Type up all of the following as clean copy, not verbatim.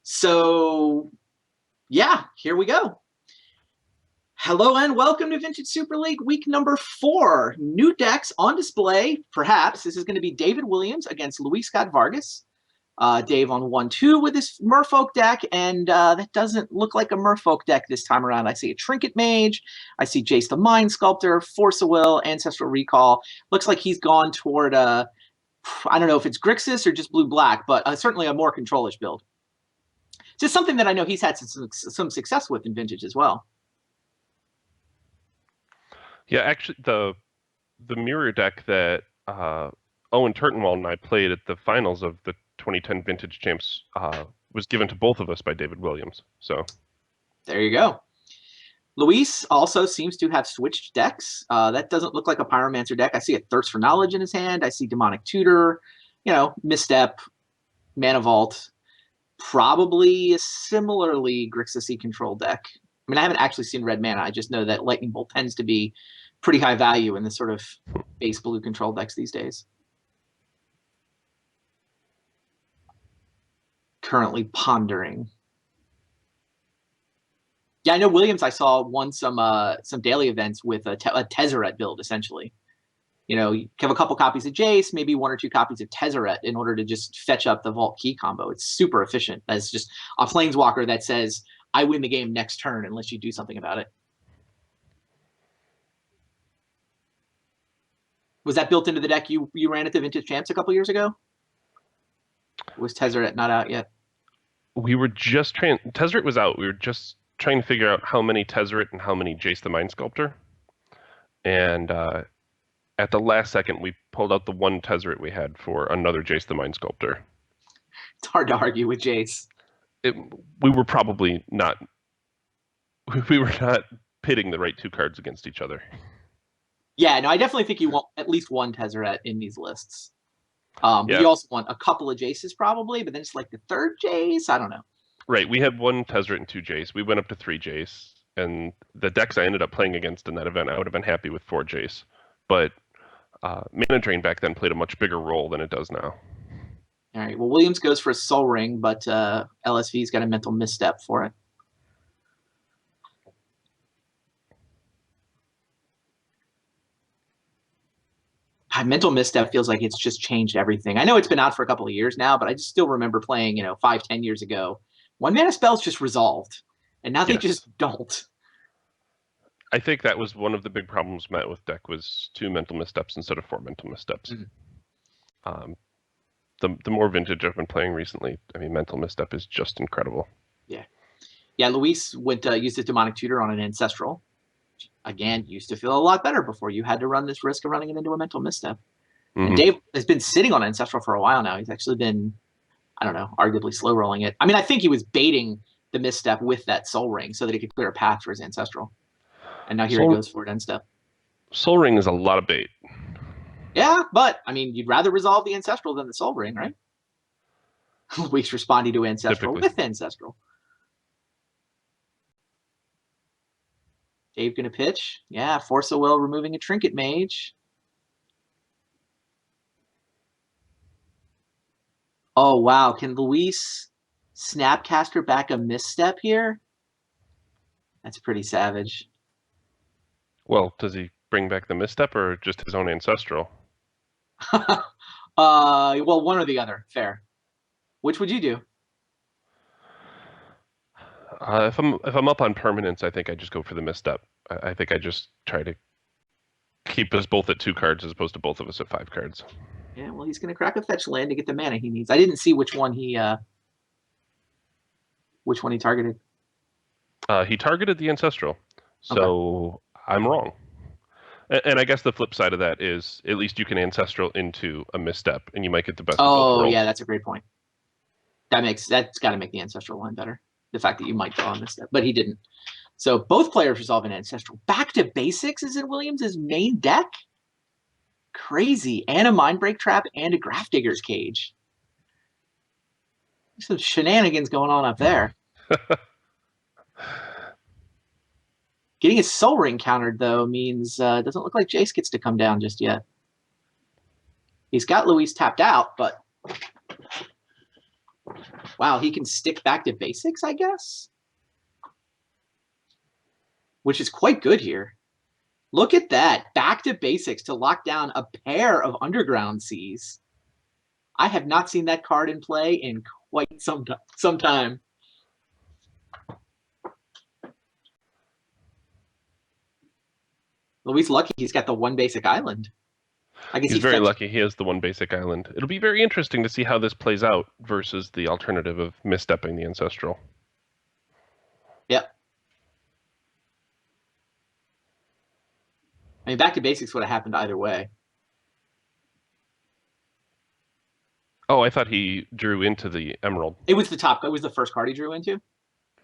So, yeah, here we go. Hello and welcome to Vintage Super League week number 4. New decks on display. Perhaps this is going to be David Williams against Luis Scott-Vargas. Dave on 1-2 with this Merfolk deck, and that doesn't look like a Merfolk deck this time around. I see a Trinket Mage. I see Jace the Mind Sculptor, Force of Will, Ancestral Recall. Looks like he's gone toward, I don't know if it's Grixis or just blue-black, but certainly a more controlish build. Just something that I know he's had some success with in Vintage as well. Yeah, actually, the mirror deck that Owen Turtenwald and I played at the finals of the 2010 Vintage Champs was given to both of us by David Williams. So there you go. Luis also seems to have switched decks. That doesn't look like a Pyromancer deck. I see a Thirst for Knowledge in his hand. I see Demonic Tutor, Misstep, Mana Vault. Probably a similarly Grixis-y control deck. I mean, I haven't actually seen red mana. I just know that Lightning Bolt tends to be pretty high value in the sort of base blue control decks these days. Currently pondering. Yeah, I know Williams I saw won some daily events with a Tezzeret build, essentially. You have a couple copies of Jace, maybe 1 or 2 copies of Tezzeret in order to just fetch up the Vault Key combo. It's super efficient. That's just a Planeswalker that says, I win the game next turn unless you do something about it. Was that built into the deck you ran at the Vintage Champs a couple years ago? Was Tezzeret not out yet? We were just trying. Tezzeret was out. We were just trying to figure out how many Tezzeret and how many Jace the Mind Sculptor. And at the last second, we pulled out the one Tezzeret we had for another Jace the Mind Sculptor. It's hard to argue with Jace. We were probably not. We were not pitting the right 2 cards against each other. Yeah, no, I definitely think you want at least one Tezzeret in these lists. Yeah. You also want a couple of Jaces probably, but then it's like the 3rd Jace. I don't know. Right, we had 1 Tezzeret and 2 Jace. We went up to 3 Jace, and the decks I ended up playing against in that event, I would have been happy with 4 Jace. But Mana Drain back then played a much bigger role than it does now. All right, well, Williams goes for a Soul Ring, but LSV's got a Mental Misstep for it. Mental Misstep feels like it's just changed everything. I know it's been out for a couple of years now, but I just still remember playing, 5-10 years ago. 1 mana spells just resolved, and now they just don't. I think that was one of the big problems met with deck was 2 Mental Missteps instead of 4 Mental Missteps. Mm-hmm. The more Vintage I've been playing recently, I mean, Mental Misstep is just incredible. Yeah. Luis used his Demonic Tutor on an Ancestral. Again, used to feel a lot better before you had to run this risk of running it into a Mental Misstep. Mm-hmm. And Dave has been sitting on Ancestral for a while now. He's actually been, I don't know, arguably slow rolling it. I mean, I think he was baiting the Misstep with that Soul Ring so that he could clear a path for his Ancestral. And now here he goes for it end step. Soul Ring is a lot of bait. Yeah, but, I mean, you'd rather resolve the Ancestral than the Soul Ring, right? Luis responding to Ancestral with Ancestral. Dave gonna pitch. Yeah, Force of Will removing a Trinket Mage. Oh, wow. Can Luis Snapcaster back a Misstep here? That's pretty savage. Well, does he bring back the Misstep or just his own Ancestral? Well, one or the other. Fair. Which would you do? If I'm up on permanence, I think I just go for the Misstep. I think I just try to keep us both at 2 cards as opposed to both of us at 5 cards. Yeah, well, he's going to crack a fetch land to get the mana he needs. I didn't see which one he targeted. He targeted the Ancestral, so okay. I'm wrong. And I guess the flip side of that is at least you can Ancestral into a Misstep, and you might get the best of both worlds. Yeah, that's a great point. That's got to make the Ancestral line better. The fact that you might draw a Misstep, but he didn't. So both players resolve an Ancestral. Back to basics is in Williams' main deck. Crazy. And a Mindbreak Trap and a Grafdigger's Cage. There's some shenanigans going on up there. Getting his Soul Ring countered, though, means it doesn't look like Jace gets to come down just yet. He's got Luis tapped out, but Wow, he can stick back to basics, I guess, which is quite good here. Look at that. Back to basics to lock down a pair of underground seas. I have not seen that card in play in quite some time. Luis lucky he's got the one basic island. I guess He's very lucky he has the one basic island. It'll be very interesting to see how this plays out versus the alternative of misstepping the Ancestral. Yep. I mean, back to basics would have happened either way. Oh, I thought he drew into the Emerald. It was the top. It was the first card he drew into.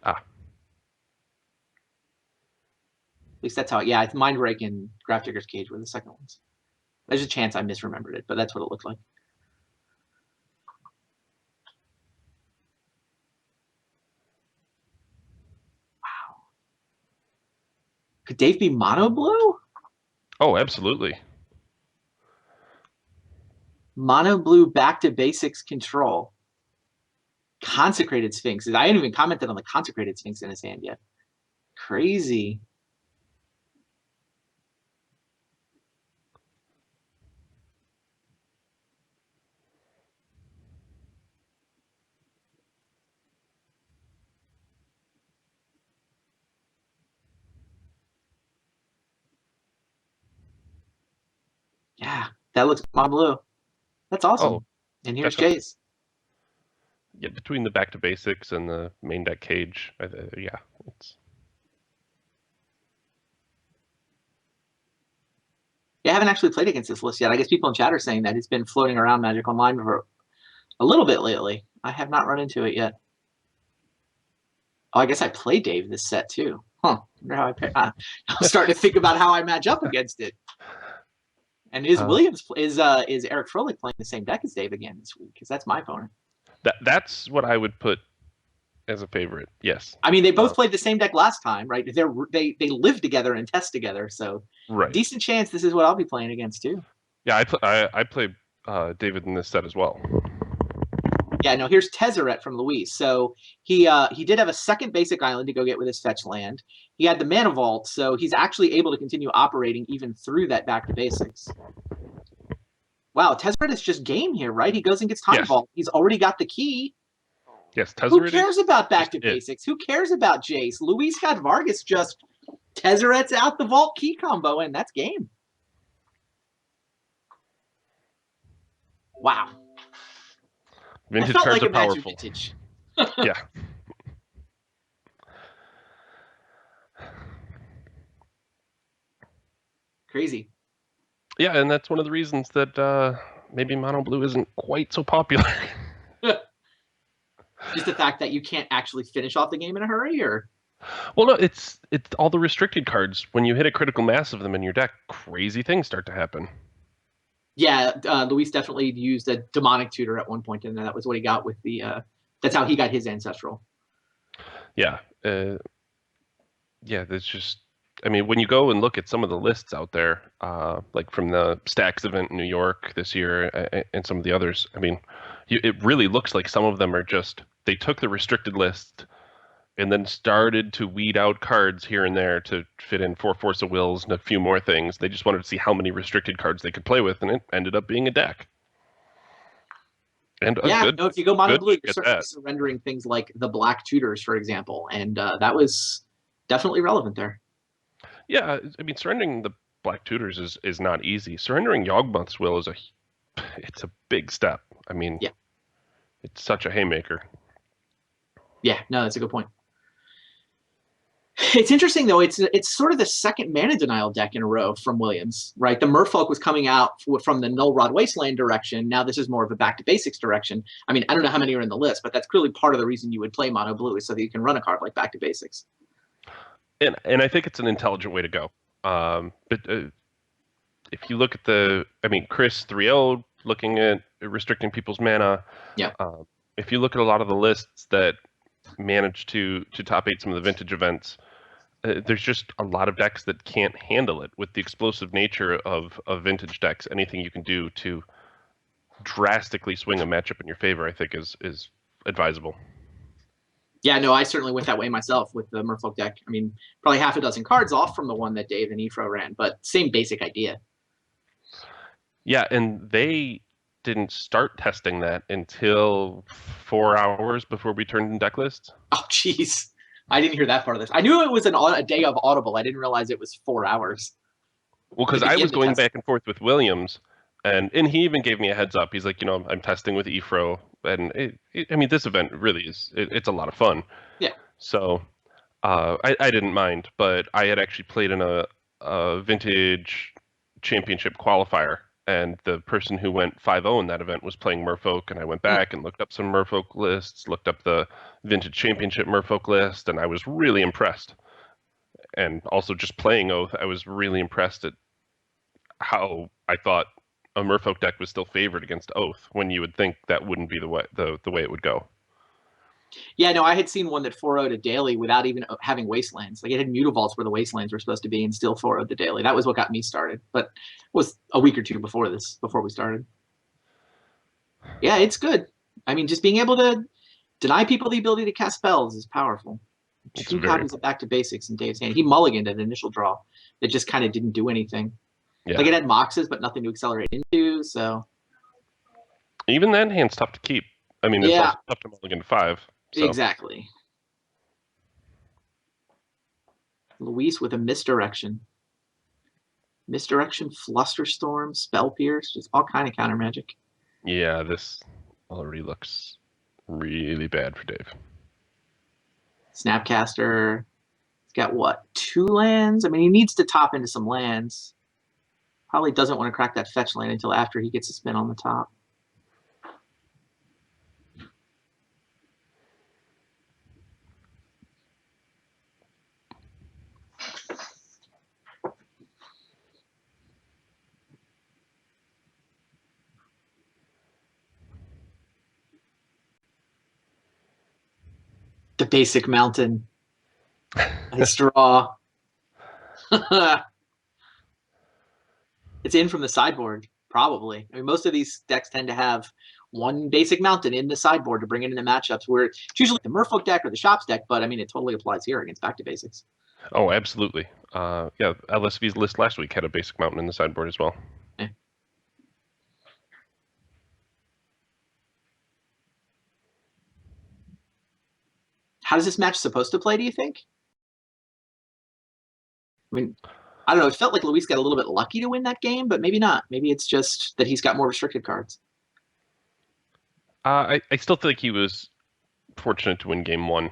Ah. At least that's how. Yeah, it's Mindbreak and Grafdigger's Cage were the second ones. There's a chance I misremembered it, but that's what it looked like. Wow. Could Dave be mono blue? Oh, absolutely. Mono blue back to basics control. Consecrated Sphinx. I haven't even commented on the Consecrated Sphinx in his hand yet. Crazy. Yeah, that looks mono blue. That's awesome. Oh, and here's definitely. Jace. Yeah, between the back to basics and the main deck cage, yeah, it's. Yeah, I haven't actually played against this list yet. I guess people in chat are saying that it's been floating around Magic Online for a little bit lately. I have not run into it yet. Oh, I guess I played Dave this set too. Huh. I wonder how I pay. I'm starting to think about how I match up against it. And is Eric Froelich playing the same deck as Dave again this week? Because that's my opponent. That's what I would put as a favorite. Yes. I mean, they both played the same deck last time, right? They live together and test together, so right. Decent chance this is what I'll be playing against too. Yeah, I played David in this set as well. Yeah, no, here's Tezzeret from Luis. So he did have a second basic island to go get with his fetch land. He had the Mana Vault, so he's actually able to continue operating even through that back to basics. Wow, Tezzeret is just game here, right? He goes and gets Time Vault. He's already got the key. Yes, Tezzeret. Who cares about back to basics? Who cares about Jace? Luis Scott-Vargas just Tezzeret's out the vault key combo, and that's game. Wow. Vintage cards are powerful. Vintage. Yeah. Crazy. Yeah, and that's one of the reasons that maybe Mono Blue isn't quite so popular. Just the fact that you can't actually finish off the game in a hurry, or? Well, no, it's all the restricted cards. When you hit a critical mass of them in your deck, crazy things start to happen. Yeah, Luis definitely used a demonic tutor at one point, and that was what he got with the. That's how he got his ancestral. Yeah, yeah. That's just. I mean, when you go and look at some of the lists out there, like from the Stacks event in New York this year, and some of the others, I mean, it really looks like some of them are just they took the restricted list and then started to weed out cards here and there to fit in 4 Force of Wills and a few more things. They just wanted to see how many restricted cards they could play with, and it ended up being a deck. And no, if you go mono blue, you're certainly surrendering things like the black tutors, for example, and that was definitely relevant there. Yeah, I mean, surrendering the black tutors is not easy. Surrendering Yawgmoth's Will is it's a big step. I mean, yeah, it's such a haymaker. Yeah, no, that's a good point. It's interesting though. It's sort of the second mana denial deck in a row from Williams, right? The Merfolk was coming out from the Null Rod Wasteland direction. Now this is more of a back to basics direction. I mean, I don't know how many are in the list, but that's clearly part of the reason you would play mono blue is so that you can run a card like back to basics. And I think it's an intelligent way to go. But if you look at Chris 3-0 looking at restricting people's mana. Yeah. If you look at a lot of the lists that manage to top 8 some of the vintage events, there's just a lot of decks that can't handle it with the explosive nature of vintage decks. Anything you can do to drastically swing a matchup in your favor, I think, is advisable. Yeah, no, I certainly went that way myself with the Merfolk deck. I mean, probably half a dozen cards off from the one that Dave and Efro ran, but same basic idea. Yeah, and they didn't start testing that until 4 hours before we turned in deck list. Oh, jeez. I didn't hear that part of this. I knew it was a day of Audible. I didn't realize it was 4 hours. Well, because I was going back and forth with Williams, and he even gave me a heads up. He's like, I'm testing with Efro, and I mean, this event really is it's a lot of fun. Yeah. So I didn't mind, but I had actually played in a vintage championship qualifier, and the person who went 5-0 in that event was playing Merfolk, and I went back and looked up some Merfolk lists, looked up the vintage championship Merfolk list, and I was really impressed. And also just playing Oath, I was really impressed at how I thought a Merfolk deck was still favored against Oath, when you would think that wouldn't be the way it would go. Yeah, no, I had seen one that 4-0'd a daily without even having Wastelands. Like, it had Mutavaults where the Wastelands were supposed to be and still 4-0'd the daily. That was what got me started, but it was a week or two before we started. Yeah, it's good. I mean, just being able to deny people the ability to cast spells is powerful. It's 2 copies of Back to Basics in Dave's hand. He mulliganed an initial draw that just kind of didn't do anything. Yeah. Like, it had Moxes, but nothing to accelerate into, so. Even that hand's tough to keep. I mean, it's also tough to mulligan 5. So. Exactly. Luis with a Misdirection. Misdirection, Flusterstorm, Spell Pierce, just all kind of counter magic. Yeah, this already looks really bad for Dave. Snapcaster. He's got what? 2 lands? I mean, he needs to top into some lands. Probably doesn't want to crack that fetch land until after he gets a spin on the top. The basic mountain. Nice draw. It's in from the sideboard, probably. I mean, most of these decks tend to have one basic mountain in the sideboard to bring it into matchups where it's usually the Merfolk deck or the Shops deck, but I mean, it totally applies here against Back to Basics. Oh, absolutely. Yeah, LSV's list last week had a basic mountain in the sideboard as well. Yeah. How does this match supposed to play, do you think? I mean, I don't know. It felt like Luis got a little bit lucky to win that game, but maybe not. Maybe it's just that he's got more restricted cards. I still think he was fortunate to win game 1.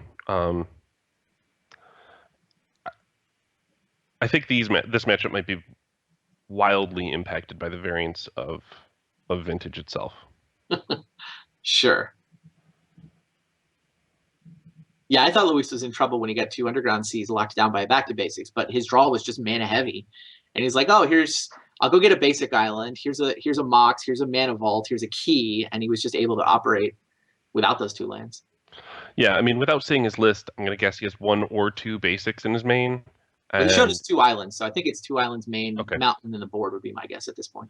I think this matchup might be wildly impacted by the variance of Vintage itself. Sure. Yeah, I thought Luis was in trouble when he got 2 Underground Seas locked down by a Back to Basics, but his draw was just mana heavy. And he's like, oh, I'll go get a basic island. Here's a Mox, here's a Mana Vault, here's a key, and he was just able to operate without those 2 lands. Yeah, I mean, without seeing his list, I'm going to guess he has 1 or 2 basics in his main. Well, he showed us 2 islands, so I think it's 2 islands main, mountain, and then the board would be my guess at this point.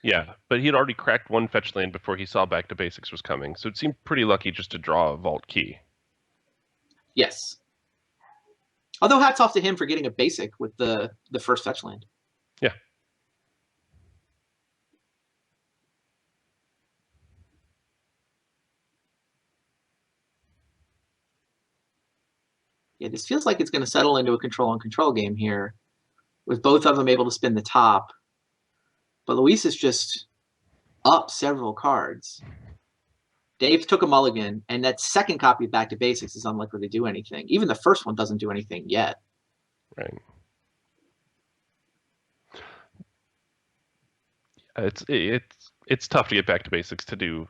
Yeah, but he had already cracked 1 fetch land before he saw Back to Basics was coming, so it seemed pretty lucky just to draw a Vault key. Yes. Although hats off to him for getting a basic with the first fetch land. Yeah. Yeah, this feels like it's going to settle into a control-on-control game here, with both of them able to spin the top. But Luis is just up several cards. Dave took a mulligan, and that second copy of Back to Basics is unlikely to do anything. Even the first one doesn't do anything yet. Right. It's tough to get Back to Basics to do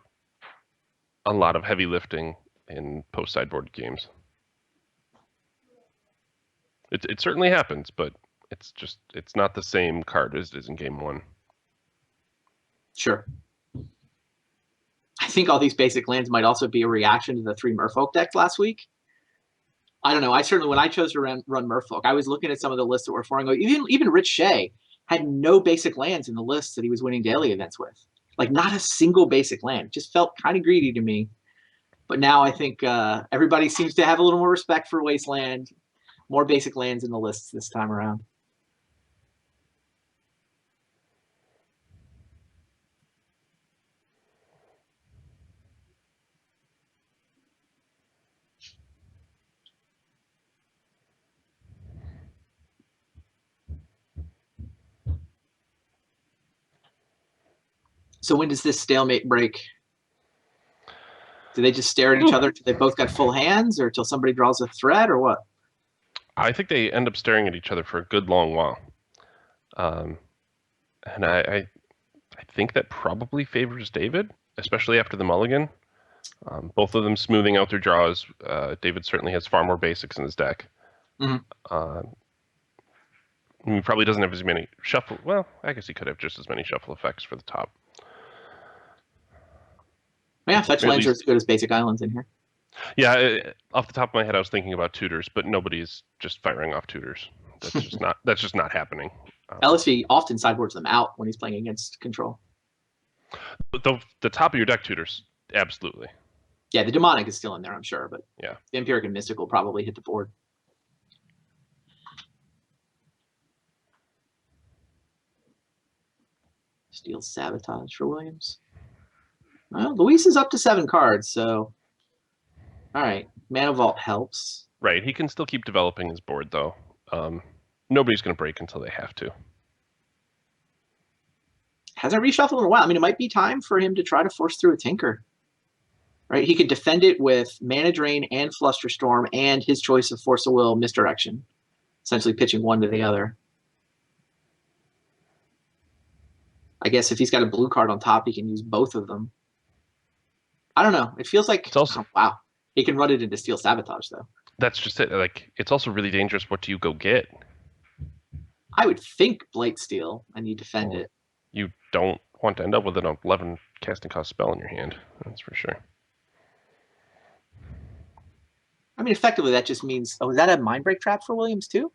a lot of heavy lifting in post-sideboard games. It certainly happens, but it's not the same card as it is in game 1. Sure. I think all these basic lands might also be a reaction to the 3 Merfolk decks last week. I don't know. I certainly, when I chose to run Merfolk, I was looking at some of the lists that were forming. Even Rich Shea had no basic lands in the lists that he was winning daily events with. Like, not a single basic land. It just felt kind of greedy to me. But now I think everybody seems to have a little more respect for Wasteland, more basic lands in the lists this time around. So when does this stalemate break? Do they just stare at each other till they both got full hands, or till somebody draws a threat, or what? I think they end up staring at each other for a good long while. And I think that probably favors David, especially after the mulligan. Both of them smoothing out their draws. David certainly has far more basics in his deck. He probably doesn't have as many shuffle. Well, I guess he could have just as many shuffle effects for the top. Yeah, fetch lands are as good as basic islands in here. Yeah, off the top of my head, I was thinking about tutors, but nobody's just firing off tutors. That's just not happening. LSV often sideboards them out when he's playing against control. But the top of your deck tutors, absolutely. Yeah, the demonic is still in there, I'm sure, but yeah, the Empiric and Mystic will probably hit the board. Steel Sabotage for Williams. Well, Luis is up to 7 cards, so all right. Mana Vault helps. Right, he can still keep developing his board, though. Nobody's going to break until they have to. Hasn't reshuffled in a while. I mean, it might be time for him to try to force through a Tinker. Right? He could defend it with Mana Drain and Flusterstorm and his choice of Force of Will Misdirection, essentially pitching one to the other. I guess if he's got a blue card on top, he can use both of them. I don't know. It feels like, it's also, wow. He can run it into Steel Sabotage, though. That's just it. Like, it's also really dangerous. What do you go get? I would think Blight Steel, and you defend it. You don't want to end up with an 11 casting cost spell in your hand. That's for sure. I mean, effectively, that just means... Oh, is that a Mindbreak Trap for Williams, too?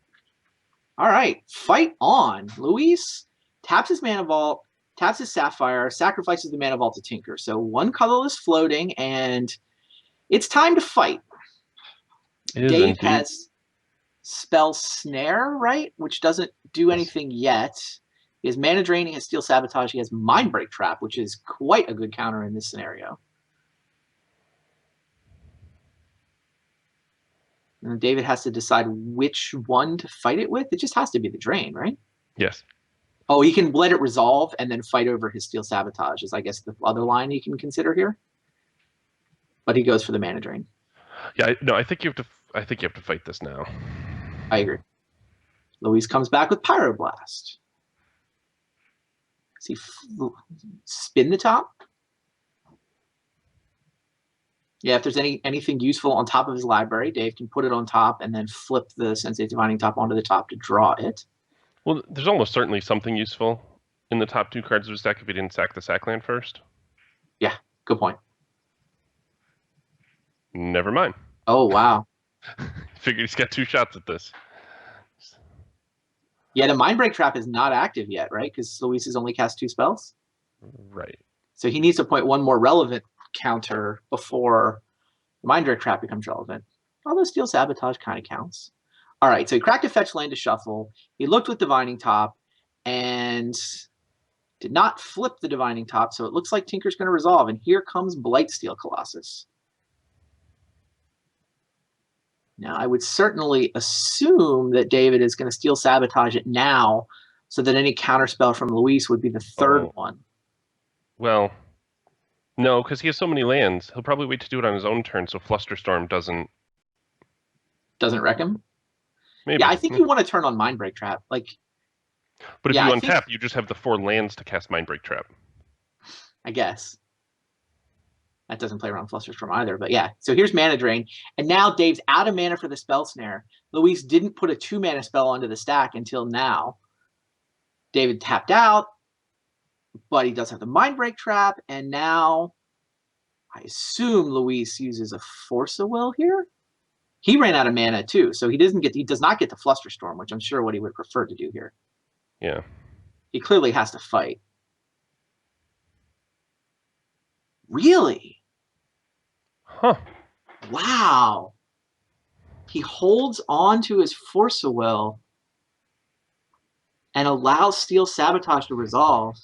All right. Fight on. Luis taps his Mana Vault, taps his Sapphire, sacrifices the Mana Vault to Tinker. So 1 colorless floating, and it's time to fight. Dave has Spell Snare, right? Which doesn't do anything yet. He has Mana Drain, he has Steel Sabotage, he has Mindbreak Trap, which is quite a good counter in this scenario. And David has to decide which one to fight it with. It just has to be the Drain, right? Yes. Oh, he can let it resolve and then fight over his Steel Sabotage is, I guess, the other line you can consider here. But he goes for the Mana Drain. Yeah, no, I think you have to fight this now. I agree. Luis comes back with Pyroblast. Does he spin the top? Yeah, if there's anything useful on top of his library, Dave can put it on top and then flip the Sensei Divining Top onto the top to draw it. Well, there's almost certainly something useful in the top 2 cards of his deck if he didn't sack the Sackland first. Yeah, good point. Never mind. Oh, wow. Figured he's got 2 shots at this. Yeah, the Mindbreak Trap is not active yet, right? Because Luis has only cast 2 spells. Right. So he needs to point one more relevant counter before the Mindbreak Trap becomes relevant. Although Steel Sabotage kind of counts. All right, so he cracked a fetch land to shuffle. He looked with Divining Top and did not flip the Divining Top, so it looks like Tinker's going to resolve. And here comes Blightsteel Colossus. Now, I would certainly assume that David is going to Steel Sabotage it now so that any counterspell from Luis would be the third one. Well, no, because he has so many lands. He'll probably wait to do it on his own turn so Flusterstorm doesn't wreck him? Maybe. Yeah, I think you want to turn on Mindbreak Trap. But if you untap, you just have the 4 lands to cast Mindbreak Trap. I guess. That doesn't play around Flusterstorm either, but yeah. So here's Mana Drain, and now Dave's out of mana for the Spell Snare. Luis didn't put a 2-mana spell onto the stack until now. David tapped out, but he does have the Mindbreak Trap, and now I assume Luis uses a Force of Will here. He ran out of mana too, so he does not get the Flusterstorm, which I'm sure what he would prefer to do here. Yeah. He clearly has to fight. Really? Huh. Wow. He holds on to his Force of Will and allows Steel Sabotage to resolve.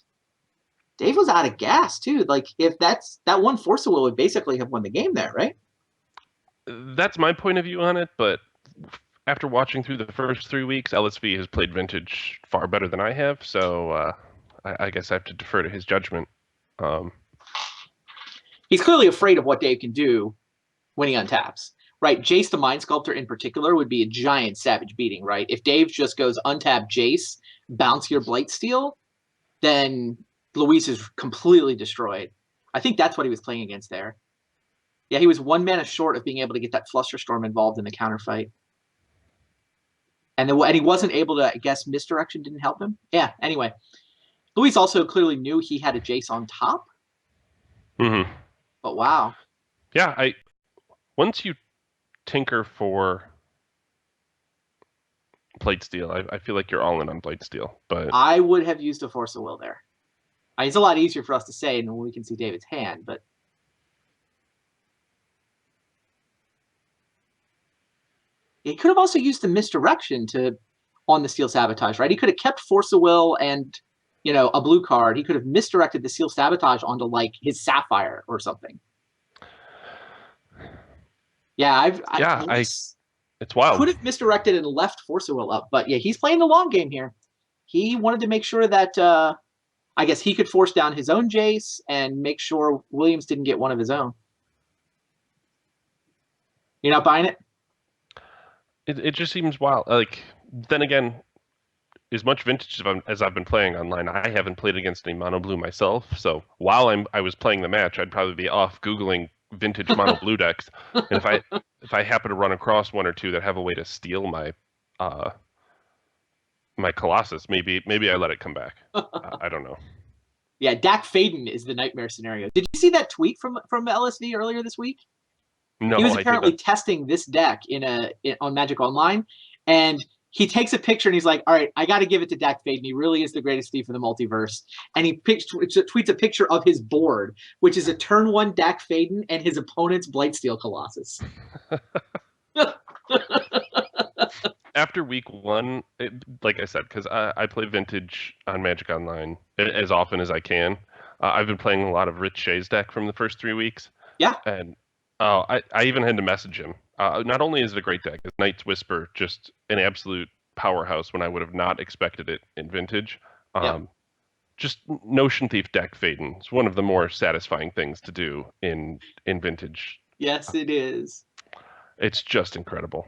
Dave was out of gas too. Like if that's that one Force of Will would basically have won the game there, right? That's my point of view on it, but after watching through the first 3 weeks, LSV has played Vintage far better than I have, so I guess I have to defer to his judgment. He's clearly afraid of what Dave can do when he untaps, right? Jace the Mind Sculptor in particular would be a giant savage beating, right? If Dave just goes untap Jace, bounce your Blightsteel, then Luis is completely destroyed. I think that's what he was playing against there. Yeah, he was 1 mana short of being able to get that Flusterstorm involved in the counterfight. And he wasn't able to, I guess, misdirection didn't help him. Yeah, anyway. Luis also clearly knew he had a Jace on top. Mm-hmm. But wow. Yeah, once you tinker for Blightsteel, I feel like you're all in on Blightsteel. But I would have used a Force of Will there. It's a lot easier for us to say when we can see David's hand, but he could have also used the misdirection on the Steel Sabotage, right? He could have kept Force of Will and a blue card. He could have misdirected the Steel Sabotage onto like his Sapphire or something. Yeah, it's wild. Could have misdirected and left Force of Will up, but yeah, he's playing the long game here. He wanted to make sure that I guess he could force down his own Jace and make sure Williams didn't get one of his own. You're not buying it? It just seems wild. Like, then again, as much Vintage as I've been playing online, I haven't played against any mono blue myself. So while I was playing the match, I'd probably be off Googling Vintage mono blue decks. And if I happen to run across one or two that have a way to steal my my Colossus, maybe I let it come back. I don't know. Yeah, Dak Faden is the nightmare scenario. Did you see that tweet from LSV earlier this week? No, he was apparently testing this deck on Magic Online, and he takes a picture and he's like, "All right, I got to give it to Dak Faden. He really is the greatest thief in the multiverse." And he tweets a picture of his board, which is a turn 1 Dak Faden and his opponent's Blightsteel Colossus. After week 1, like I said, because I play Vintage on Magic Online as often as I can. I've been playing a lot of Rich Shea's deck from the first 3 weeks. Yeah. And I even had to message him. Not only is it a great deck, is Knight's Whisper just an absolute powerhouse when I would have not expected it in Vintage. Just Notion Thief Dak Faden is one of the more satisfying things to do in Vintage. Yes, it is. It's just incredible.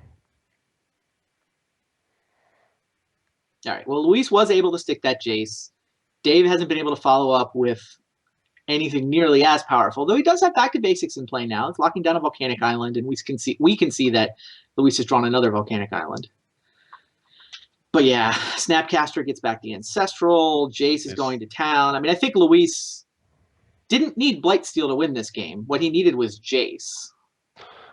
All right. Well, Luis was able to stick that Jace. Dave hasn't been able to follow up with anything nearly as powerful, though he does have Back to Basics in play now. It's locking down a Volcanic Island, and we can see that Luis has drawn another Volcanic Island. But yeah, Snapcaster gets back the Ancestral. Jace is going to town. I mean, I think Luis didn't need Blightsteel to win this game. What he needed was Jace.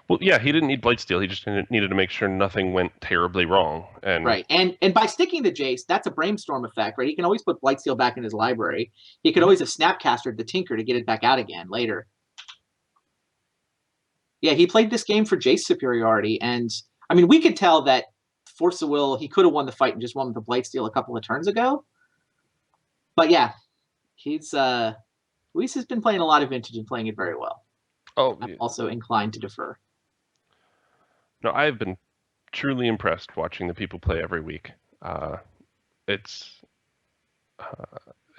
Well, yeah, he didn't need Blightsteel. He just needed to make sure nothing went terribly wrong. Right, and by sticking the Jace, that's a Brainstorm effect, right? He can always put Blightsteel back in his library. He could always have Snapcastered the Tinker to get it back out again later. Yeah, he played this game for Jace superiority, and I mean, we could tell that Force of Will, he could have won the fight and just won with the Blightsteel a couple of turns ago. But yeah, Luis has been playing a lot of Vintage and playing it very well. I'm also inclined to defer. No, I've been truly impressed watching the people play every week. I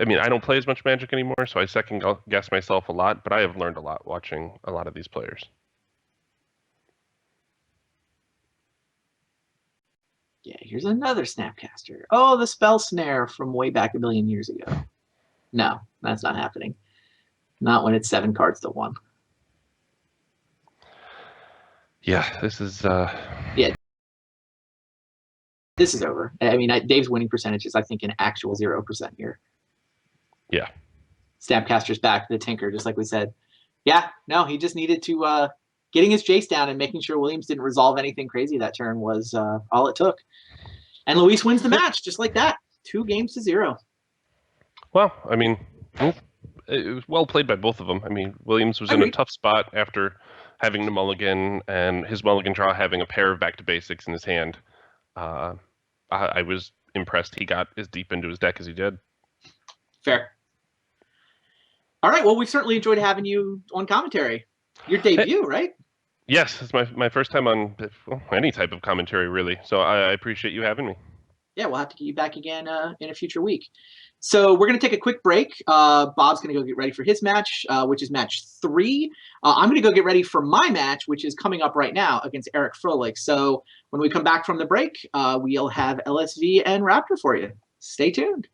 mean, I don't play as much Magic anymore, so I second guess myself a lot, but I have learned a lot watching a lot of these players. Yeah, here's another Snapcaster. Oh, the Spell Snare from way back a million years ago. No, that's not happening. Not when it's 7 cards to 1. Yeah, this is yeah, this is over. I mean, Dave's winning percentage is, I think, an actual 0% here. Yeah. Snapcaster's back, the Tinker, just like we said. Yeah, no, he just needed to getting his Jace down and making sure Williams didn't resolve anything crazy that turn was all it took. And Luis wins the match just like that. 2-0. Well, I mean, it was well played by both of them. I mean, Williams was in a tough spot after having the mulligan and his mulligan draw having a pair of back to basics in his hand. I was impressed he got as deep into his deck as he did. Fair. All right. Well, we've certainly enjoyed having you on commentary. Your debut, right? Yes, it's my first time on any type of commentary, really. So I appreciate you having me. Yeah, we'll have to get you back again in a future week. So we're going to take a quick break. Bob's going to go get ready for his match, which is match 3. I'm going to go get ready for my match, which is coming up right now against Eric Froelich. So when we come back from the break, we'll have LSV and Raptor for you. Stay tuned.